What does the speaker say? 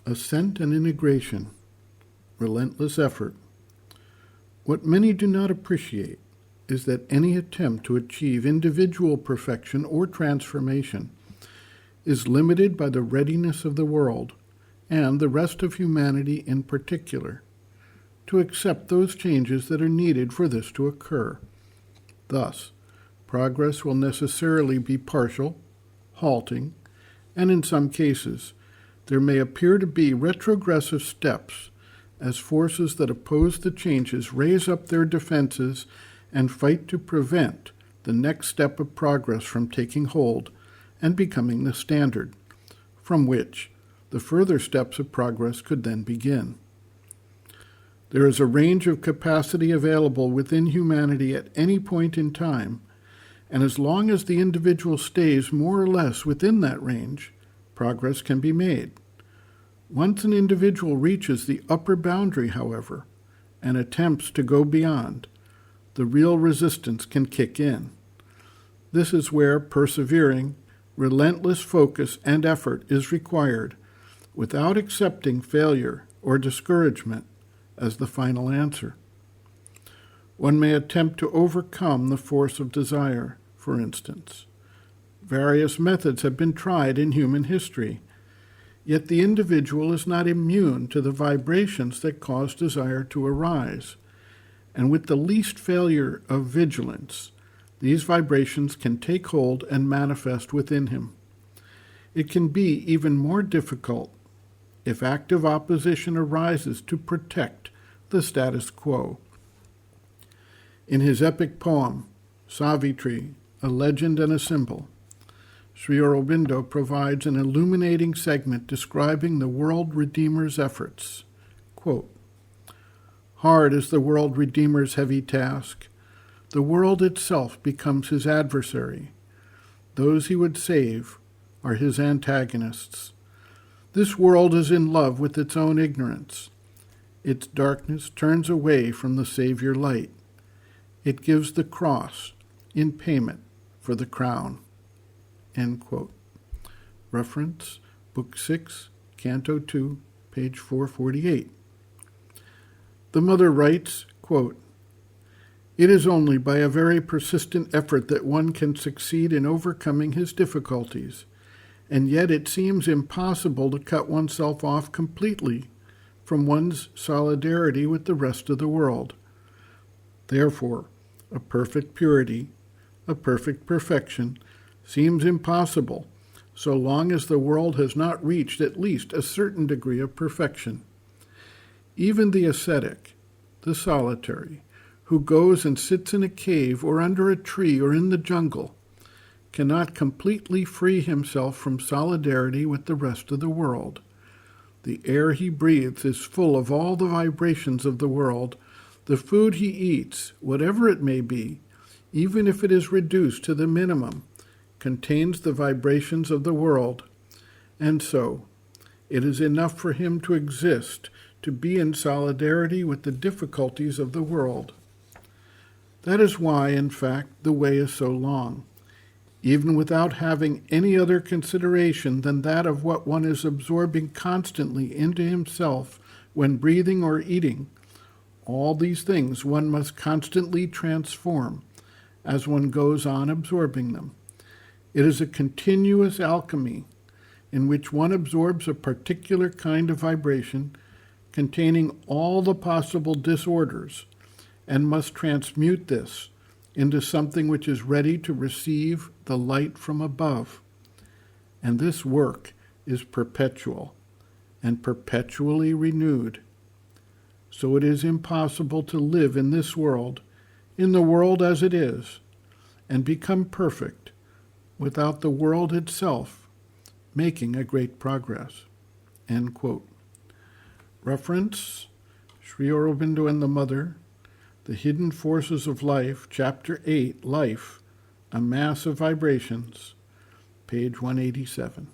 Ascent and integration, relentless effort. What many do not appreciate is that any attempt to achieve individual perfection or transformation is limited by the readiness of the world, and the rest of humanity in particular, to accept those changes that are needed for this to occur. Thus, progress will necessarily be partial, halting, and in some cases, there may appear to be retrogressive steps as forces that oppose the changes raise up their defenses and fight to prevent the next step of progress from taking hold and becoming the standard, from which the further steps of progress could then begin. There is a range of capacity available within humanity at any point in time, and as long as the individual stays more or less within that range, progress can be made. Once an individual reaches the upper boundary, however, and attempts to go beyond, the real resistance can kick in. This is where persevering, relentless focus and effort is required, without accepting failure or discouragement as the final answer. One may attempt to overcome the force of desire, for instance. Various methods have been tried in human history, yet the individual is not immune to the vibrations that cause desire to arise, and with the least failure of vigilance, these vibrations can take hold and manifest within him. It can be even more difficult if active opposition arises to protect the status quo. In his epic poem, Savitri, A Legend and a Symbol, Sri Aurobindo provides an illuminating segment describing the World Redeemer's efforts. Quote, "Hard is the World Redeemer's heavy task. The world itself becomes his adversary. Those he would save are his antagonists. This world is in love with its own ignorance. Its darkness turns away from the Savior light. It gives the cross in payment for the crown." End quote. Reference, Book 6, Canto 2, page 448. The mother writes, quote, "It is only by a very persistent effort that one can succeed in overcoming his difficulties, and yet it seems impossible to cut oneself off completely from one's solidarity with the rest of the world. Therefore, a perfect purity, a perfect perfection, seems impossible so long as the world has not reached at least a certain degree of perfection. Even the ascetic, the solitary, who goes and sits in a cave or under a tree or in the jungle, cannot completely free himself from solidarity with the rest of the world. The air he breathes is full of all the vibrations of the world. The food he eats, whatever it may be, even if it is reduced to the minimum, contains the vibrations of the world, and so it is enough for him to exist, to be in solidarity with the difficulties of the world. That is why, in fact, the way is so long, even without having any other consideration than that of what one is absorbing constantly into himself when breathing or eating. All these things one must constantly transform as one goes on absorbing them. It is a continuous alchemy in which one absorbs a particular kind of vibration containing all the possible disorders and must transmute this into something which is ready to receive the light from above. And this work is perpetual and perpetually renewed. So it is impossible to live in this world, in the world as it is, and become perfect without the world itself making a great progress." End quote. Reference, Sri Aurobindo and the Mother, The Hidden Forces of Life, Chapter 8, Life, A Mass of Vibrations, page 187.